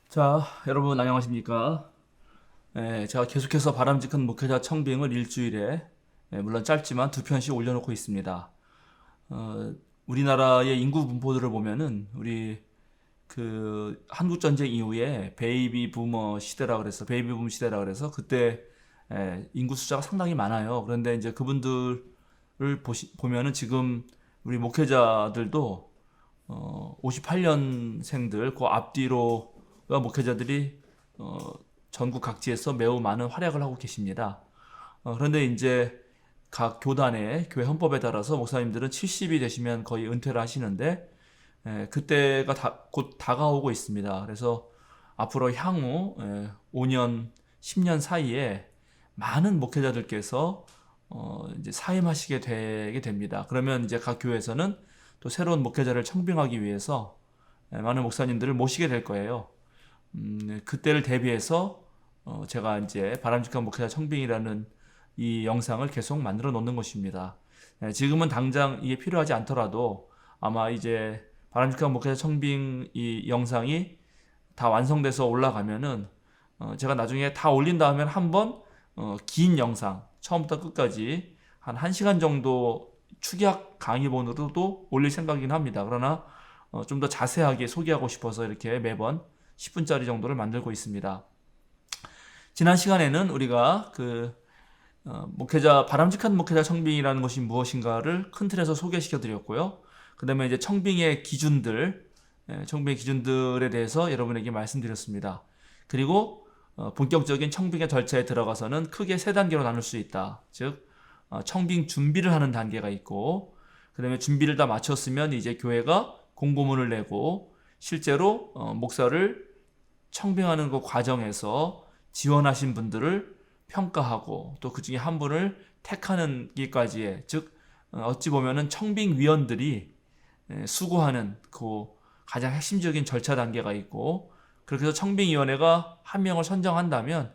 자, 여러분 안녕하십니까? 제가 계속해서 바람직한 목회자 청빙을 일주일에 물론 짧지만 두 편씩 올려놓고 있습니다. 우리나라의 인구 분포들을 보면은 우리 그 한국 전쟁 이후에 베이비 부머 시대라 그래서 베이비 붐 시대라 그래서 그때 인구 숫자가 상당히 많아요. 그런데 이제 그분들을 보면은 지금 우리 목회자들도 58년생들 그 앞뒤로가 목회자들이 전국 각지에서 매우 많은 활약을 하고 계십니다. 그런데 이제 각 교단의 교회 헌법에 따라서 목사님들은 70이 되시면 거의 은퇴를 하시는데 그때가 곧 다가오고 있습니다. 그래서 앞으로 향후 5년, 10년 사이에 많은 목회자들께서 이제 사임하시게 되게 됩니다. 그러면 이제 각 교회에서는 또 새로운 목회자를 청빙하기 위해서 많은 목사님들을 모시게 될 거예요. 그때를 대비해서 제가 이제 바람직한 목회자 청빙이라는 이 영상을 계속 만들어 놓는 것입니다. 지금은 당장 이게 필요하지 않더라도 아마 이제 바람직한 목회자 청빙 이 영상이 다 완성돼서 올라가면은 제가 나중에 다 올린 다음에 한번 긴 영상 처음부터 끝까지 한 1시간 정도 축약 강의본으로도 올릴 생각이긴 합니다. 그러나 좀 더 자세하게 소개하고 싶어서 이렇게 매번 10분짜리 정도를 만들고 있습니다. 지난 시간에는 우리가 바람직한 목회자 청빙이라는 것이 무엇인가를 큰 틀에서 소개시켜 드렸고요. 그 다음에 이제 청빙의 기준들에 대해서 여러분에게 말씀드렸습니다. 그리고 본격적인 청빙의 절차에 들어가서는 크게 세 단계로 나눌 수 있다. 즉, 청빙 준비를 하는 단계가 있고, 그 다음에 준비를 다 마쳤으면 이제 교회가 공고문을 내고, 실제로 목사를 청빙하는 그 과정에서 지원하신 분들을 평가하고 또 그 중에 한 분을 택하는 길까지의, 즉 어찌 보면은 청빙위원들이 수고하는 그 가장 핵심적인 절차 단계가 있고, 그렇게 해서 청빙위원회가 한 명을 선정한다면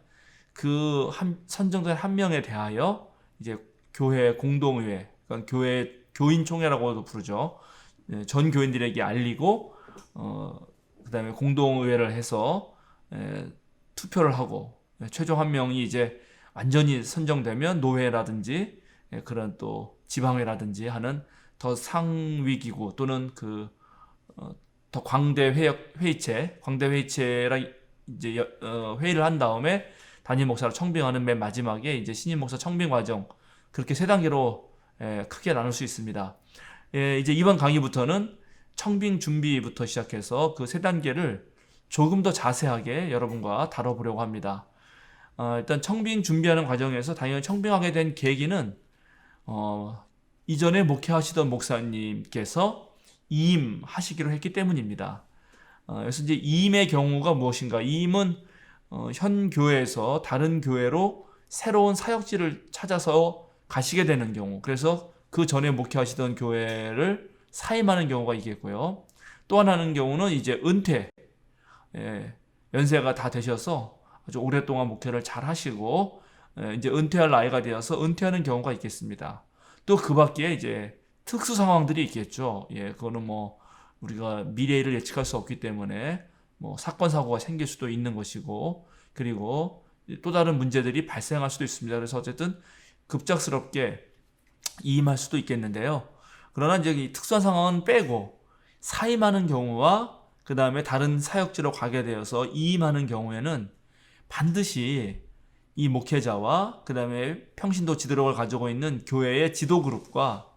선정된 한 명에 대하여 이제 교회 공동의회, 그러니까 교회 교인총회라고도 부르죠. 전 교인들에게 알리고 그다음에 공동의회를 해서 투표를 하고 최종 한 명이 이제 완전히 선정되면 노회라든지 그런 또 지방회라든지 하는 더 상위 기구 또는 더 광대 회의체라 이제 회의를 한 다음에 담임 목사를 청빙하는 맨 마지막에 이제 신임 목사 청빙 과정, 그렇게 세 단계로 크게 나눌 수 있습니다. 이제 이번 강의부터는 청빙 준비부터 시작해서 그 세 단계를 조금 더 자세하게 여러분과 다뤄보려고 합니다. 일단 청빙 준비하는 과정에서 당연히 청빙하게 된 계기는 이전에 목회하시던 목사님께서 이임하시기로 했기 때문입니다. 그래서 이제 이임의 경우가 무엇인가? 이임은 현 교회에서 다른 교회로 새로운 사역지를 찾아서 가시게 되는 경우, 그래서 그 전에 목회하시던 교회를 사임하는 경우가 있겠고요. 또 하나는 경우는 이제 은퇴, 연세가 다 되셔서 아주 오랫동안 목회를 잘 하시고 이제 은퇴할 나이가 되어서 은퇴하는 경우가 있겠습니다. 또 그 밖에 이제 특수 상황들이 있겠죠. 그거는 뭐 우리가 미래를 예측할 수 없기 때문에 뭐 사건 사고가 생길 수도 있는 것이고, 그리고 또 다른 문제들이 발생할 수도 있습니다. 그래서 어쨌든 급작스럽게 이임할 수도 있겠는데요. 그러나 이제 이 특수한 상황은 빼고 사임하는 경우와 그 다음에 다른 사역지로 가게 되어서 이임하는 경우에는 반드시 이 목회자와 그 다음에 평신도 지도력을 가지고 있는 교회의 지도 그룹과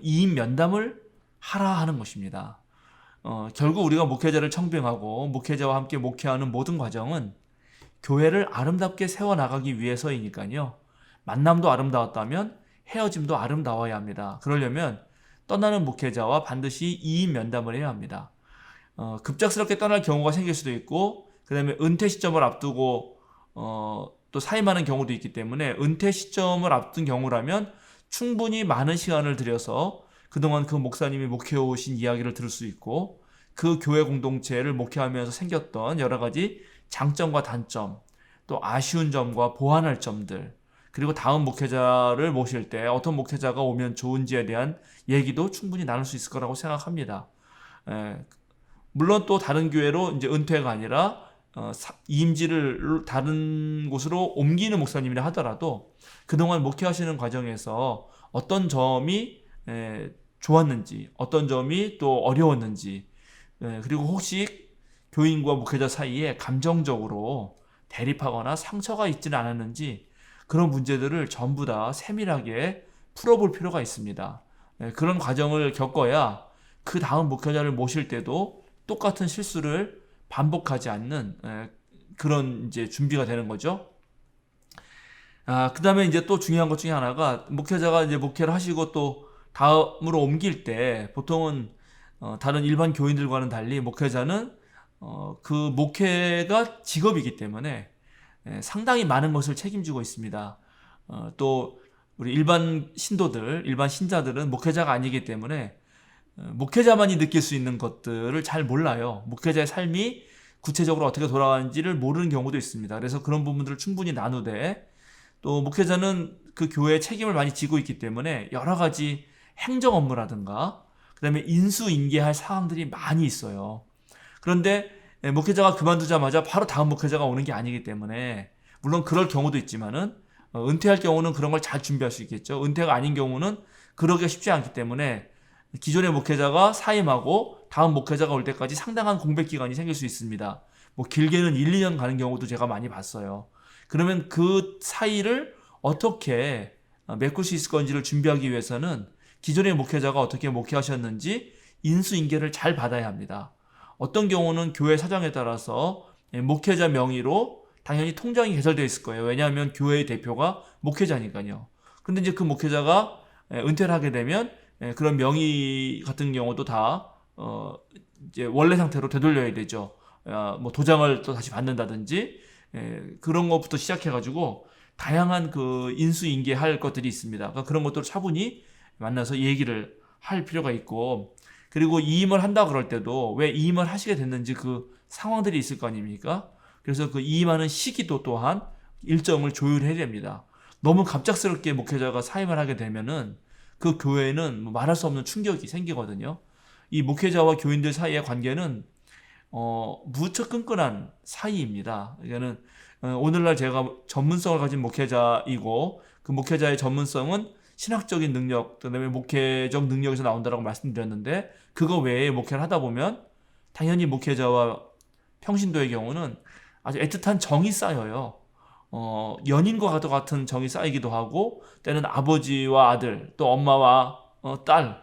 이임 면담을 하라 하는 것입니다. 결국 우리가 목회자를 청빙하고 목회자와 함께 목회하는 모든 과정은 교회를 아름답게 세워나가기 위해서이니까요. 만남도 아름다웠다면 헤어짐도 아름다워야 합니다. 그러려면 떠나는 목회자와 반드시 이임 면담을 해야 합니다. 급작스럽게 떠날 경우가 생길 수도 있고, 그 다음에 은퇴 시점을 앞두고 또 사임하는 경우도 있기 때문에 은퇴 시점을 앞둔 경우라면 충분히 많은 시간을 들여서 그동안 그 목사님이 목회해 오신 이야기를 들을 수 있고, 그 교회 공동체를 목회하면서 생겼던 여러 가지 장점과 단점, 또 아쉬운 점과 보완할 점들, 그리고 다음 목회자를 모실 때 어떤 목회자가 오면 좋은지에 대한 얘기도 충분히 나눌 수 있을 거라고 생각합니다. 물론 또 다른 교회로 이제 은퇴가 아니라 이임지를 다른 곳으로 옮기는 목사님이라 하더라도 그동안 목회하시는 과정에서 어떤 점이 좋았는지, 어떤 점이 또 어려웠는지, 그리고 혹시 교인과 목회자 사이에 감정적으로 대립하거나 상처가 있지는 않았는지 그런 문제들을 전부 다 세밀하게 풀어볼 필요가 있습니다. 그런 과정을 겪어야 그 다음 목회자를 모실 때도 똑같은 실수를 반복하지 않는 그런 이제 준비가 되는 거죠. 그 다음에 이제 또 중요한 것 중에 하나가 목회자가 이제 목회를 하시고 또 다음으로 옮길 때 보통은 다른 일반 교인들과는 달리 목회자는 그 목회가 직업이기 때문에 상당히 많은 것을 책임지고 있습니다. 또 우리 일반 신도들, 일반 신자들은 목회자가 아니기 때문에 목회자만이 느낄 수 있는 것들을 잘 몰라요. 목회자의 삶이 구체적으로 어떻게 돌아가는지를 모르는 경우도 있습니다. 그래서 그런 부분들을 충분히 나누되 또 목회자는 그 교회의 책임을 많이 지고 있기 때문에 여러 가지 행정 업무라든가 그다음에 인수인계할 사항들이 많이 있어요. 그런데 목회자가 그만두자마자 바로 다음 목회자가 오는 게 아니기 때문에 물론 그럴 경우도 있지만은 은퇴할 경우는 그런 걸 잘 준비할 수 있겠죠. 은퇴가 아닌 경우는 그러기가 쉽지 않기 때문에 기존의 목회자가 사임하고 다음 목회자가 올 때까지 상당한 공백 기간이 생길 수 있습니다. 뭐 길게는 1, 2년 가는 경우도 제가 많이 봤어요. 그러면 그 사이를 어떻게 메꿀 수 있을 건지를 준비하기 위해서는 기존의 목회자가 어떻게 목회하셨는지 인수인계를 잘 받아야 합니다. 어떤 경우는 교회 사정에 따라서 목회자 명의로 당연히 통장이 개설되어 있을 거예요. 왜냐하면 교회의 대표가 목회자니까요. 근데 이제 그 목회자가 은퇴를 하게 되면 그런 명의 같은 경우도 다 이제 원래 상태로 되돌려야 되죠. 뭐 도장을 또 다시 받는다든지 그런 것부터 시작해가지고 다양한 그 인수인계할 것들이 있습니다. 그러니까 그런 것들을 차분히 만나서 얘기를 할 필요가 있고 그리고 이임을 한다 그럴 때도 왜 이임을 하시게 됐는지 그 상황들이 있을 거 아닙니까? 그래서 그 이임하는 시기도 또한 일정을 조율해야 됩니다. 너무 갑작스럽게 목회자가 사임을 하게 되면은 그 교회는 말할 수 없는 충격이 생기거든요. 이 목회자와 교인들 사이의 관계는 무척 끈끈한 사이입니다. 이거는 오늘날 제가 전문성을 가진 목회자이고 그 목회자의 전문성은 신학적인 능력, 그다음에 목회적 능력에서 나온다라고 말씀드렸는데 그거 외에 목회를 하다 보면 당연히 목회자와 평신도의 경우는 아주 애틋한 정이 쌓여요. 연인과 같은 정이 쌓이기도 하고 때는 아버지와 아들 또 엄마와 딸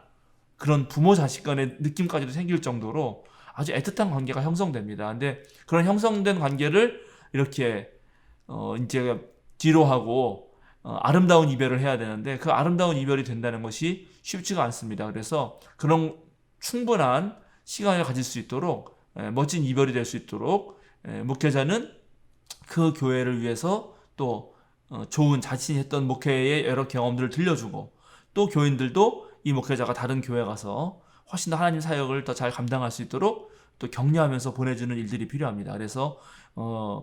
그런 부모 자식 간의 느낌까지도 생길 정도로 아주 애틋한 관계가 형성됩니다. 근데 그런 형성된 관계를 이렇게 이제 뒤로 하고 아름다운 이별을 해야 되는데 그 아름다운 이별이 된다는 것이 쉽지가 않습니다. 그래서 그런 충분한 시간을 가질 수 있도록 멋진 이별이 될 수 있도록 목회자는 그 교회를 위해서 또 좋은 자신이 했던 목회의 여러 경험들을 들려주고 또 교인들도 이 목회자가 다른 교회 가서 훨씬 더 하나님 사역을 더 잘 감당할 수 있도록 또 격려하면서 보내주는 일들이 필요합니다. 그래서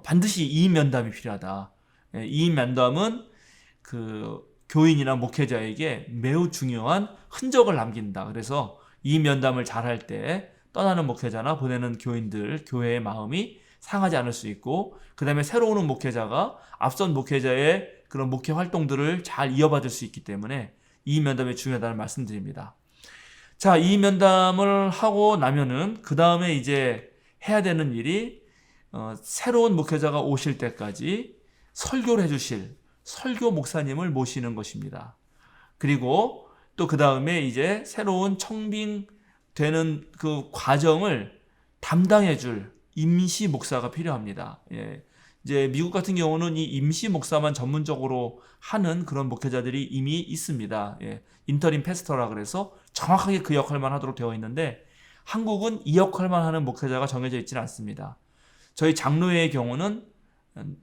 반드시 이임 면담이 필요하다. 이임 면담은 그 교인이나 목회자에게 매우 중요한 흔적을 남긴다. 그래서 이임 면담을 잘할 때 떠나는 목회자나 보내는 교인들, 교회의 마음이 상하지 않을 수 있고 그 다음에 새로 오는 목회자가 앞선 목회자의 그런 목회 활동들을 잘 이어받을 수 있기 때문에 이임 면담이 중요하다는 말씀드립니다. 자, 이임 면담을 하고 나면은 그 다음에 이제 해야 되는 일이 새로운 목회자가 오실 때까지 설교를 해주실 설교 목사님을 모시는 것입니다. 그리고 또 그 다음에 이제 새로운 청빙되는 그 과정을 담당해줄 임시 목사가 필요합니다. 이제 미국 같은 경우는 이 임시 목사만 전문적으로 하는 그런 목회자들이 이미 있습니다. 인터림 패스터라 그래서 정확하게 그 역할만 하도록 되어 있는데 한국은 이 역할만 하는 목회자가 정해져 있지는 않습니다. 저희 장로회의 경우는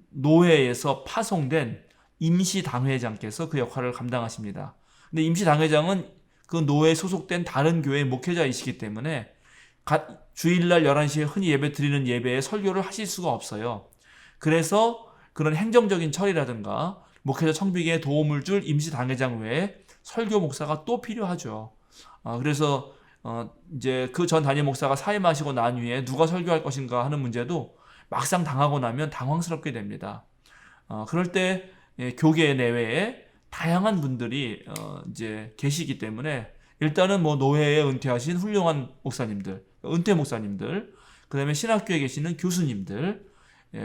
노회에서 파송된 임시 당회장께서 그 역할을 감당하십니다. 근데 임시 당회장은 그 노회에 소속된 다른 교회의 목회자이시기 때문에 주일날 11시에 흔히 예배 드리는 예배에 설교를 하실 수가 없어요. 그래서 그런 행정적인 처리라든가 목회자 청빙에 도움을 줄 임시 당회장 외에 설교 목사가 또 필요하죠. 그래서 이제 그 전 담임 목사가 사임하시고 난 후에 누가 설교할 것인가 하는 문제도 막상 당하고 나면 당황스럽게 됩니다. 그럴 때 교계 내외에 다양한 분들이 이제 계시기 때문에 일단은 뭐 노회에 은퇴하신 훌륭한 목사님들, 은퇴 목사님들, 그다음에 신학교에 계시는 교수님들,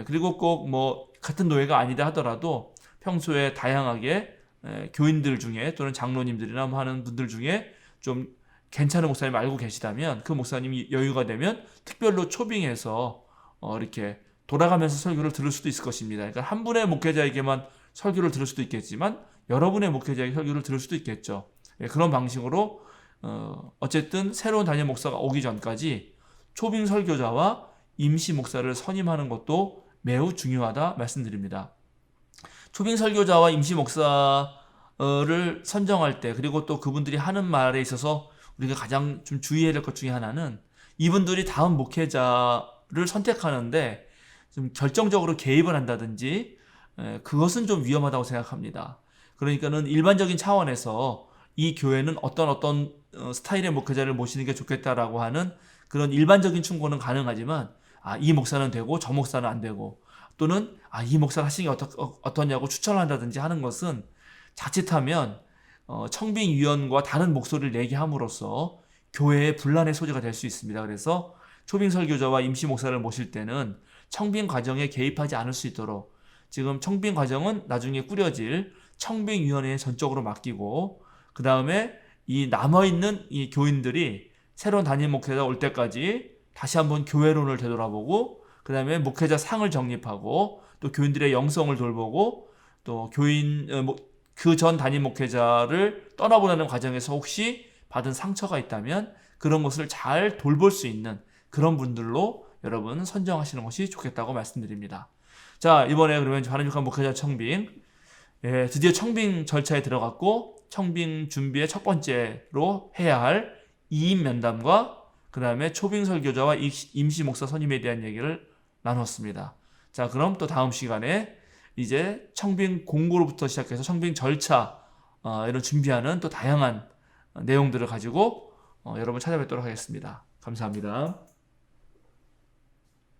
그리고 꼭 뭐 같은 노회가 아니다 하더라도 평소에 다양하게 교인들 중에 또는 장로님들이나 뭐 하는 분들 중에 좀 괜찮은 목사님 알고 계시다면 그 목사님이 여유가 되면 특별로 초빙해서 이렇게 돌아가면서 설교를 들을 수도 있을 것입니다. 그러니까 한 분의 목회자에게만 설교를 들을 수도 있겠지만 여러분의 목회자에게 설교를 들을 수도 있겠죠. 그런 방식으로 어쨌든 새로운 담임 목사가 오기 전까지 초빙 설교자와 임시 목사를 선임하는 것도 매우 중요하다 말씀드립니다. 초빙 설교자와 임시 목사를 선정할 때, 그리고 또 그분들이 하는 말에 있어서 우리가 가장 좀 주의해야 될 것 중에 하나는 이분들이 다음 목회자를 선택하는데 좀 결정적으로 개입을 한다든지 그것은 좀 위험하다고 생각합니다. 그러니까는 일반적인 차원에서 이 교회는 어떤 스타일의 목회자를 모시는 게 좋겠다라고 하는 그런 일반적인 충고는 가능하지만 이 목사는 되고 저 목사는 안 되고, 또는 이 목사를 하시는 게 어떠냐고 추천을 한다든지 하는 것은 자칫하면 청빙위원과 다른 목소리를 내게 함으로써 교회의 분란의 소지가 될 수 있습니다. 그래서 초빙 설교자와 임시 목사를 모실 때는 청빙 과정에 개입하지 않을 수 있도록, 지금 청빙 과정은 나중에 꾸려질 청빙위원회에 전적으로 맡기고, 그 다음에 이 남아있는 이 교인들이 새로운 담임 목회자 올 때까지 다시 한번 교회론을 되돌아보고, 그 다음에 목회자 상을 정립하고, 또 교인들의 영성을 돌보고, 또 교인 그 전 담임 목회자를 떠나보내는 과정에서 혹시 받은 상처가 있다면 그런 것을 잘 돌볼 수 있는 그런 분들로 여러분 선정하시는 것이 좋겠다고 말씀드립니다. 자, 이번에 그러면 바른육한 목회자 청빙, 드디어 청빙 절차에 들어갔고, 청빙 준비의 첫 번째로 해야 할 이임 면담과 그 다음에 초빙 설교자와 임시 목사 선임에 대한 얘기를 나눴습니다. 자, 그럼 또 다음 시간에 이제 청빙 공고로부터 시작해서 청빙 절차 이런 준비하는 또 다양한 내용들을 가지고 여러분 찾아뵙도록 하겠습니다. 감사합니다.